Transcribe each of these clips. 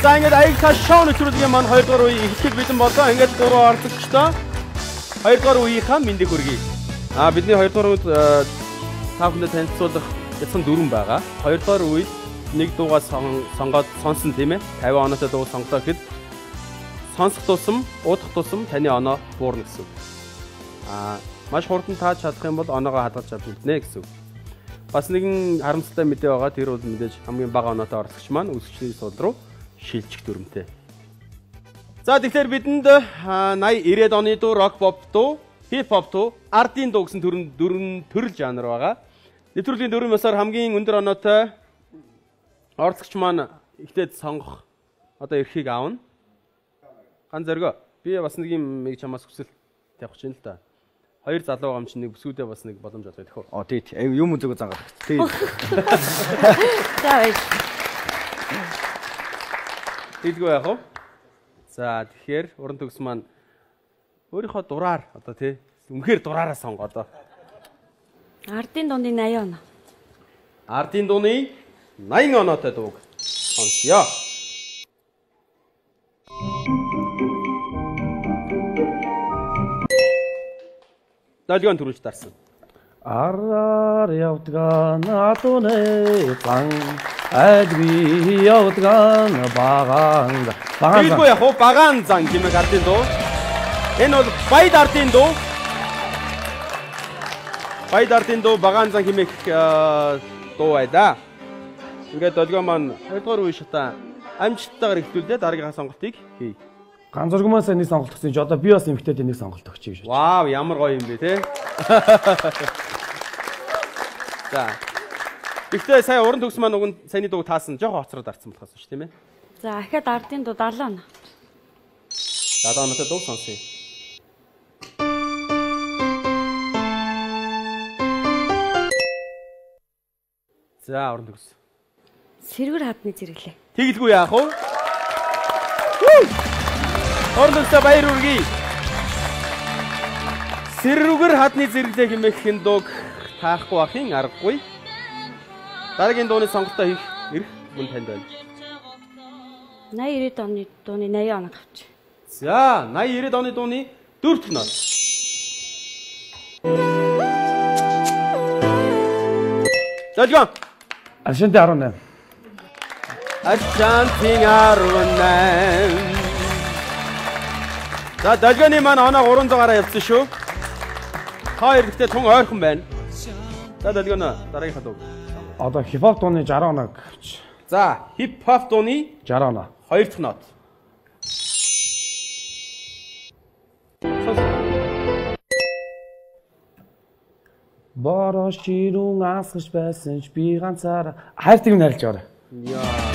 За ингээд аяг шоу нэвтрүүлгийн маань 2 дугаар үе эхлэх бэлэн болоо. Ингээд 3 оролцогчдоо 2 дугаар үеийнхаа мэндийг хүргэе. Бидний 2 дугаар үед та бүхэнд танилцуулах гэсэн дүрэн байгаа. 2 дугаар үед нэг дуугаа сонгоод сонсон тийм ээ. 50 оноотой дуу сонглоо гэхэд сонсох тусам, уудах тусам таны оноо буурна гэсэн үг. Маш хурдан тааж чадах юм бол оноогоо хадгалж чадна гэсэн үг. Бас нэгэн харамсалтай мэдээ байгаа. Тэр бол мэдээж хамгийн бага оноотой оролцогч маань үсгчний сул руу шилжих дүрмтэй. За тэгэхээр бидэнд 80 90-ад оны дуу, рок pop дуу, хип хоп дуу, ардын дуу гэсэн төрөл жанр байгаа. Нэвтрүүлгийн дөрвөн ёсоор хамгийн өндөр оноотой оролцогч маань ихтэйд сонгох одоо эрхийг аавна. Ган зөргөө. Би бас нэг юм чамаас хүсэл тавих гэж байна л да. Хоёр залуу байгаа юм чинь нэг бүсгүүдээ бас нэг боломж олгох гэх. Тий. Юм үзээгөө зангаад. Тий. За бай. Хэлгүй яах вэ? За тэгэхээр уран төгс маань өөрийнхөө дураар одоо тий үнэхээр дураараа сонго одоо. Ардын дууны 80 оноо. Ардын дууны 80 оноотой дууг сонсъё. Далгон төрүүлж тарсан. Араар явдгаа надуны зан адви явдгаа багаан. Хэлгүй яах вэ? Багаан зан гэмээр ардын дуу. Энэ бол Баяд ардын дуу. Баяд ардын дуу багаан зан хэмээх дуу байда. Ингээд долгион маань 2 дугаар үе шатаа амжилттайгаар эхлүүлээ дараагийн сонголтыг хий. Ганц зургамаас нэг сонголт өгсөн чи одоо би бас эмгтээд нэг сонголт өгч гэж. Вау, ямар гоё юм бэ те. За. Гэхдээ сая уран төгс маань уг саяны дуу таасан жоохон хоцроод арцсан болохоос шүү тийм ээ. За ахад ардын дуу 70 оноо. 70 оноотой дуу сонсъё. За уран төгс. Сэргэр хадны зэрэглээ. Тэгэлгүй яах вэ? Уран төгсөд баяр үргэе. Сэргэр хадны зэрэглээ хэмээх дууг таахгүй ахын аргагүй. Дараагийн дууны сонголтоо хийх эрх мөн танд байна. 80 90-ад оны дууны 80 оноо авч. За 80 90-ад оны дууны 4 дахь нот. Залгоо. Аршинтай 18. Аршинтай 18. За далганы маань оноо 300-аараа явсан шүү. Хоёр ихтэй тун ойрхон байна. За далгана дараагийнхаа дуу. Одоо хип хоп дууны 60 оноо авч. За хип хоп дууны 60 оноо. 2 дахь нот. Бороо ширүүн асгаж байсан ч би ганцаараа хайртыг нь харилж байгаа. Яа.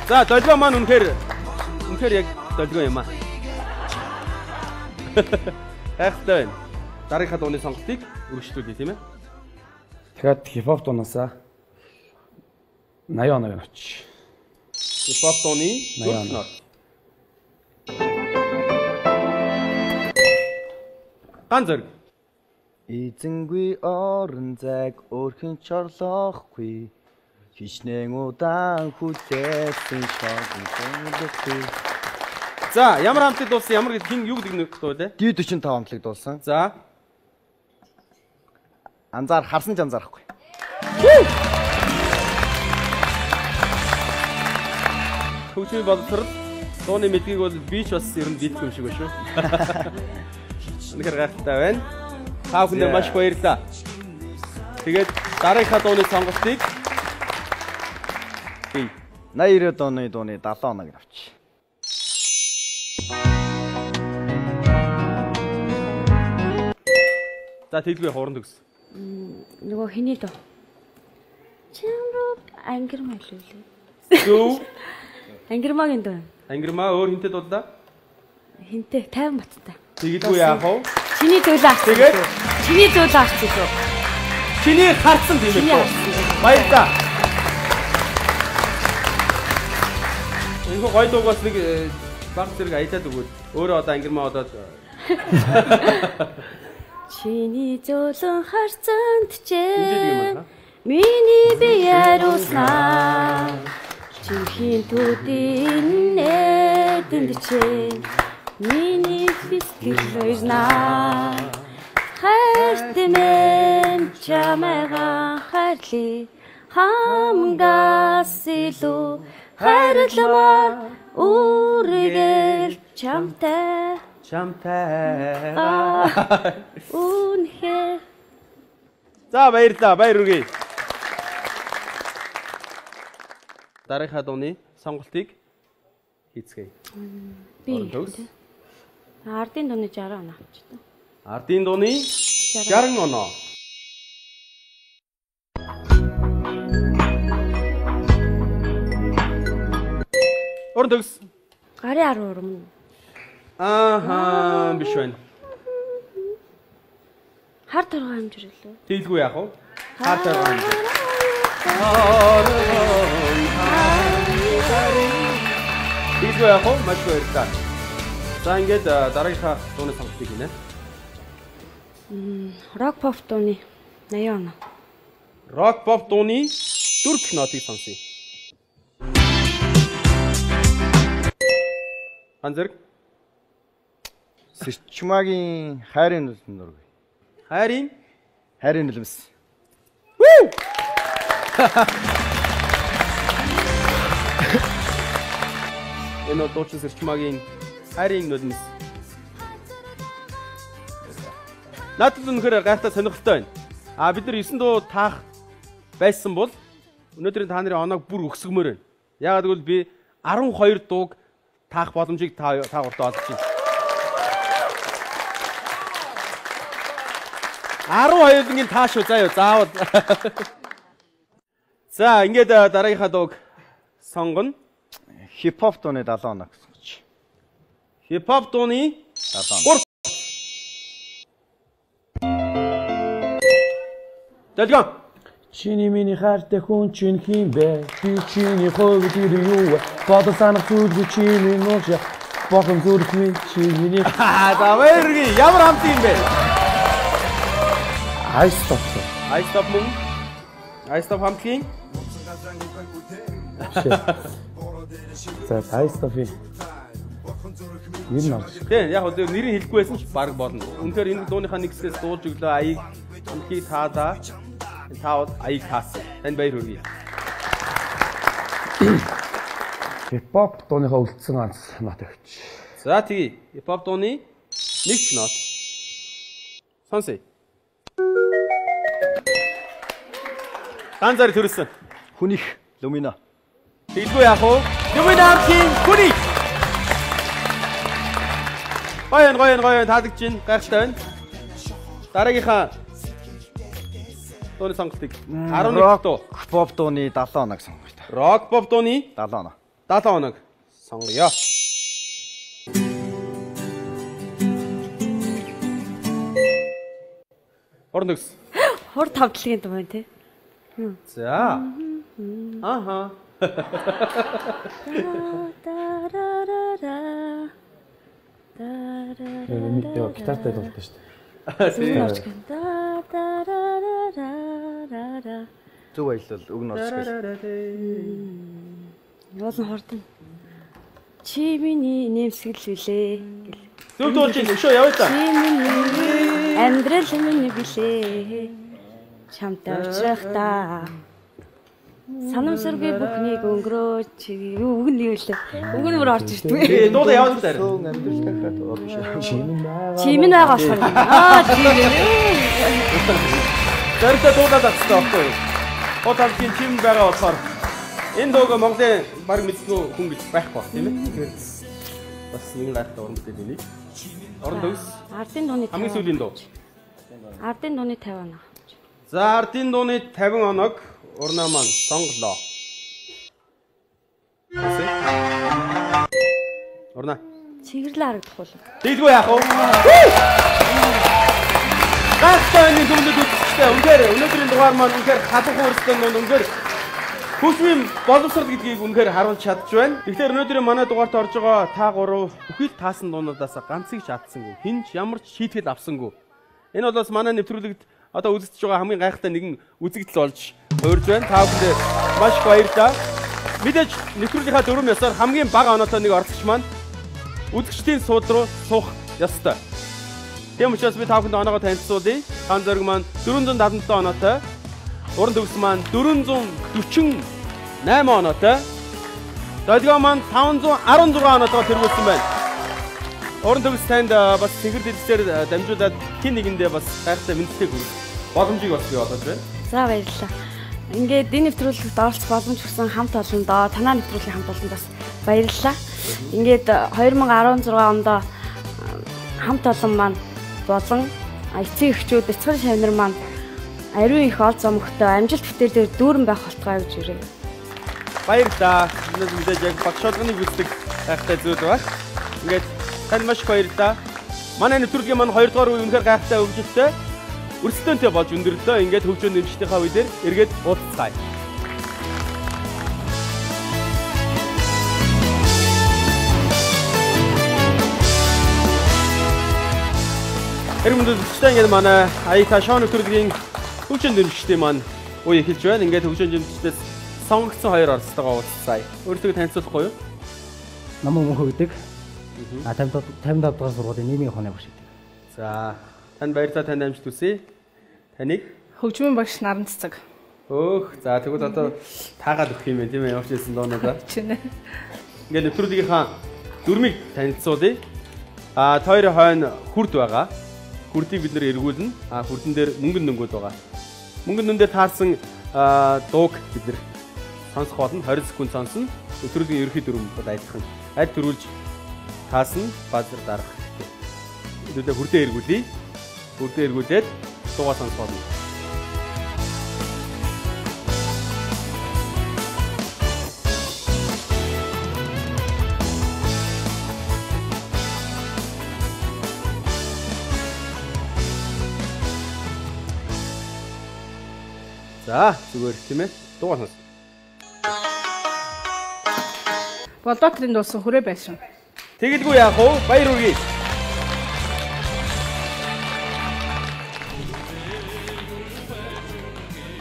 За долгио маань үнэхээр яг долгио юм аа. Ахтай байна. Дараагийнхаа дууны сонголтыг үргэлжлүүлье тийм ээ. Тэгэхээр хип хоп дуунасаа 80 оноо авч. Хип хоп дууны 80 оноо. Ган зэрэг. Эзэнгүй орон зайг өөрхөн чорлоохгүй. Хичнээн удаан хүлээсэн шагнал. За ямар хамтлаг дуулсан ямар хин юу гэдэг нэг дуу лээ? D45 хамтлаг дуулсан. За. Анзаар харсан ч анзаарахгүй. Хөгжмийн боловсрол дууны мэдгийг бол би ч бас ер нь дийлэх юм шиг байна шүү. Үнэхээр гайхалтай байна. Та бүхэнд маш баярлалаа. Тэгээд дараагийнхаа дууны сонголтыг 80 90-ад оны дууны 70 оноо авч. За тэглгүй хоорон төгс. Нөгөө хэний дөө. Чамруу ангирмаа лүлээ. Зөв. Ангирмаагийн дөө. Ангирмаа өөр хинтээ дуулаа? Хинтээ 50 баттай. Тэглгүй яах вэ? Чиний дуулаа авчих. Тэгээд чиний дуулаа авчих шүү. Чиний харсан тийм ээ. Баярлалаа. Энэ гой дуугаас нэг баг зэрэг аялаад өгөөд өөрөө одоо ангирмаа одоод Чиний зөөлөн харцанд Хэмжээд чээ. юм аа. Миний бие яруснаа. Чихийн төдийн нэдэнд чээ. Миний фискэл уйзнаа. Хайртэмэн чамайга хайрли хамгаас илүү хайрламар үргэл чамтай үнхэ. За баярлалаа. Баяр хүргэе. Дараагийн дууны сонголтыг хийцгээе. Би ардын дууны 60 оноо авчихсан. Ардын дууны 60 оноо. Орон төгс. Гарын 10 урам. Ааха биш байна. Хар торгоо хэмжирлээ. Тэглгүй яах вэ? Хаатай байна. Тэглгүй яах вэ? Маш баярлалаа. За ингээд дараагийнхаа дууны сонголтыг хийнэ. Рок поп дууны 80 оноо. Рок поп дууны 4 дахь нотыг сонсъё. Анзэрэг. Сэрчмагийн хайрын нүлэн нург. Хайрын нулимс. Энэ дуучин Сэрчмагийн хайрын нулимс. Надад үнэхээр гайхалтай сонирхолтой байна. Бид нар 9 дуу таах байсан бол өнөөдөр та нарын оноог бүр өсгмөр байна. Яагаад гэвэл би 12 дууг таах боломжийг та гуртаа олж байна. 12-ын тааш уу заа юу заавал. За ингээд дараагийнхаа дууг сонгоно. Хипхоп дууны 70 оноо гэж. Хипхоп дууны 70 оноо. Дэлгэн. Чиний миний хайртай хүн чинь хин бэ? Би чиний хувьд юу вэ? Бодол санах зүйл чиний нууш. Бохон зүрх минь чиний. За баярги ямар хамт юм бэ? Айстop мөн. Айстop хамтгийн. За айстопи. Юу нэр? Тэг яг нь нэрийг хэлэхгүй байсан ч баг болно. Үнэхээр энэ дууныхаа нэг хэсгээс дуулж өглөө аяыг үнхий таадаа. Таавал аяыг таасан. Танд баяр хүргэе. Хипхоп дууныхаа үлдсэн ганц нот өгч. За тэгье. Хипхоп дууны 1 дахь нот. Сонсъё. Ганцаар төрсөн. Хүнийх Lumina. Тэглгүй яах вэ? Lumina-ийн хүнийх. Гоё таадагч чинь гайхалтай байна. Дараагийнхаа дууны сонголтыг 11 дуу. Pop дууны 70 оног сонгоё. Рок поп дууны 70 оноо. 70 оног сонгоё. Орон төгс. Хур тавтлагын дуу байна те. За. Аха. Яа, гитартай дуулдаг шүү дээ. Зүг баялал үг нь орчих. Яасан хордон. Чи миний нэмсгэл билээ. Зөв дуулж ин өшөө явъя та. Чи миний амьдрал минь билээ. Чамтай уулзрахта. Санамсаргүй бүхнийг өнгөрөө чи үг нь юу лээ. Үг нь бүр орж ирдгүй. Дуула яваад таар. Чимэн байгаа шар. Чимэн. Тэртээ дуулаад авчихсан байхгүй юу? Хоталгийн чим байгаа болохоор энэ дууг Монголын баг мэдгүй хүн гэж байхгүй тийм ээ. Тэгэхээр бас нэг гайхалтай уран бүтээл энийг. Орон төгс. Ардын дууны хамгийн сүүлийн дуу. Ардын дууны 50 оноо. За ардын дууны 50 оног урнаа маань сонголоо. Урнаа. Цэгэрлээ харагдах бол. Дэлгүй яах вэ? Гайхалтай нэг дүнлэг үзчихтэй. Үнээр өнөөдрийн дугаар маань үнээр хадгалах өөрсдөө үнээр хүчмийн боловсрол гэдгийг үнээр харуулж чадж байна. Тэгэхээр өнөөдрийн манай дугаарт орж байгаа та гурав бүхэл таасан дуунуудаас ганцыг ч алдсангүй. Хинч ямар ч шийтгэл авсангүй. Энэ бол бас манай нэвтрүүлэгт одоо үзэгдэж байгаа хамгийн гайхалтай нэгэн үзэгдэл болж хуурж байна. Та бүхэнд маш их баярлалаа. Мэдээж нэвтрүүлгийнхаа дөрвөн ёсоор хамгийн бага оноотой нэг оролцогч маань үзэгчдийн сууд руу суух ёстой. Тийм учраас би та бүхэнд оноогоо танилцуулъя. Хан зориг маань 477 оноотой. Уран төгс маань 448 оноотой. Долгио маань 516 оноотойгоор тэргүүлсэн байна. Уран төгс танд бас цэнхэр дэлгэцээр дамжуулаад хин нэгэндээ бас хайртай мэддэг боломжийг бас бий болгож байна. За баярлалаа. Ингээд энэ нэвтрүүлэгт оролцох боломж өгсөн хамт олондоо танаа нэвтрүүлгийн хамт олонд бас баярлалаа. Ингээд 2016 онд хамт олон маань болон эцэг эхчүүд, бяцхан шавнар маань ариун их ол зомогтой амжилт бүтээлээр дүүрэн байх болтугай гэж үрээ. Баярлалаа. Өнөөдөр мэдээж яг багшаалганы гүйцэтгэх гайхалтай зүйл байна. Ингээд танд маш их баярлалаа. Манай нэвтрүүлгийн маань 2 дугаар үе үнэхээр гайхалтай хөгжилтэй. Өрсөлдөөнтэй болж өндөрлөө. Ингээд хөгжөөнд дэмжлэгийнхаа үе дээр эргээд уулзцгаая. Хэрэмд үзэгчтэй ингээд манай аяа шоу нэвтрүүлгийн хөгжөөнд дэмжлэгчдийн маань үе эхэлж байна. Ингээд хөгжөөнд дэмжлэгчдээс сонгогдсон 2 оролцоотойгоо уулзцгаая. Өөртөө танилцуулахгүй юу? Намаа мөнхөө гэдэг. 55 дахь сургуулийн нийгмийн ухааны багш гэдэг. За, танд баярлалаа, танд амжилт хүсье. Таныг хөгжмийн багш Наран Цэцэг. Өөх, за тэгвэл одоо таагаад өгөх юм байна тийм ээ, ямар ч хэлсэн дооноо. Чинэ. Ингээд нэвтрүүлгийнхаа дөрмийг танилцуулъя. Та хоёрын хойно хүрд байгаа. Хүрдийг бид нэр эргүүлнэ. Хүрдэн дээр мөнгөн дөнгүүд байгаа. Мөнгөн дүн дээр таарсан дууг бид нэр сонсох болно. 20 секунд сонсно. Нэвтрүүлгийн ерөнхий дүрм бол айлтхан. Аль төрүүлж таасна, базар дарах хэрэгтэй. Өдөртөө хүрдээ эргүүлье. Хүрдээ эргүүлээд дуугаа сонсох болно. За, зүгээр тийм ээ. Дуугаа сонс. Болоотрын дуусан хүрээ байшин. Тэгэлгүй яах вэ? Баяр үргэе.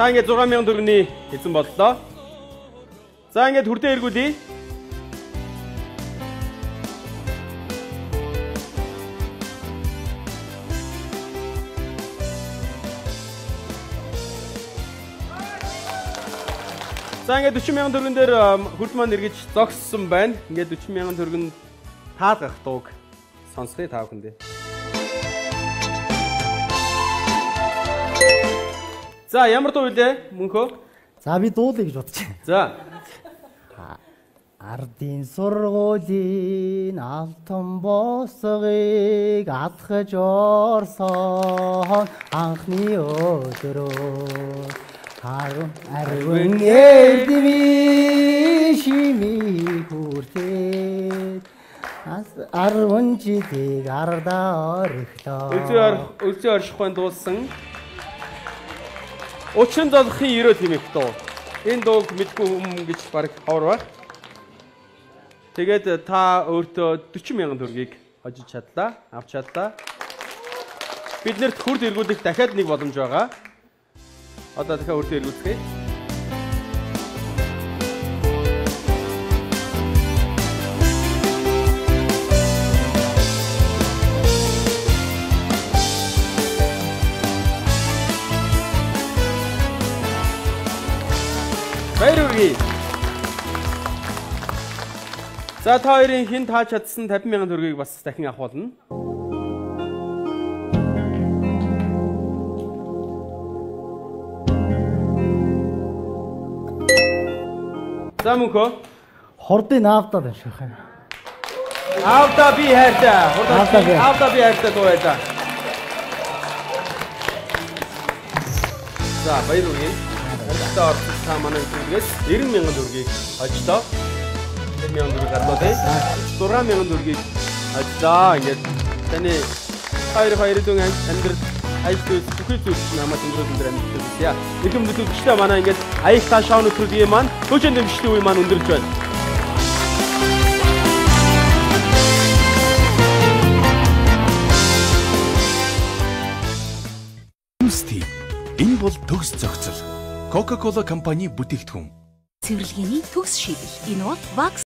Та ингээд 6000 төгрөгийн эзэн боллоо. За ингээд хүрдээ эргүүлье. За ингээд 40,000 төгрөгөн дээр хүрд маань эргэж зогссон байна. Ингээд 40,000 төгрөгөн таалгах дууг сонсгоё та бүхэндээ. За ямар дуу вэ мөнхөө? За би дуулъя гэж бодож байна. За. Ардын сургуулийн алтан босгыг алхаж орсон анхны өдрөө Арван эрдми шими хүртээ арван жидэг ардаа орхлоо. Үлзий оршихуйн дуулсан. Учин золхын 90 тэмэх дуу. Энэ дууг мэдгүй хүмүүс гэж баг ховор баг. Тэгээд та өөртөө 40,000 төгрөгийг хожиж чадлаа, авч чадлаа. Биднэрт хүрд эргүүлэх дахиад нэг боломж байгаа. Одоо дахиад хүрд эргүүлцгээе. Баяр үргэе. За та хоёрын хэн тааж чадсан 50,000 төгрөгийг бас дахин авах болно. За мөнхөө хордын наавдаа байна шүүх юм. Авда би хайртай. Авда би хайртай дуу байлаа. За баяр үргэе. Та орсон та манай зүгээс 90,000 төгрөгийг хожлоо. 50,000 төгрөг гарлоо тий. 6,000 төгрөгийг хожлоо. Ингээд таны хоёр дүн амьдрал ажил бүхий зүйл намайг өндрөөд амьдсан яа. Нэгэн мэдүүлэгчтэй манай ингээд аяг та шоу нэвтрүүлгийн маань хөгжөөнд дэмжлэгчдийн үе маань өндөрлж байна. Steam. Энэ бол төгс зохицол. Coca-Cola компани бүтээгдэхүүн. Цэвэрлэгээний төгс шийдэл. Энэ бол Vax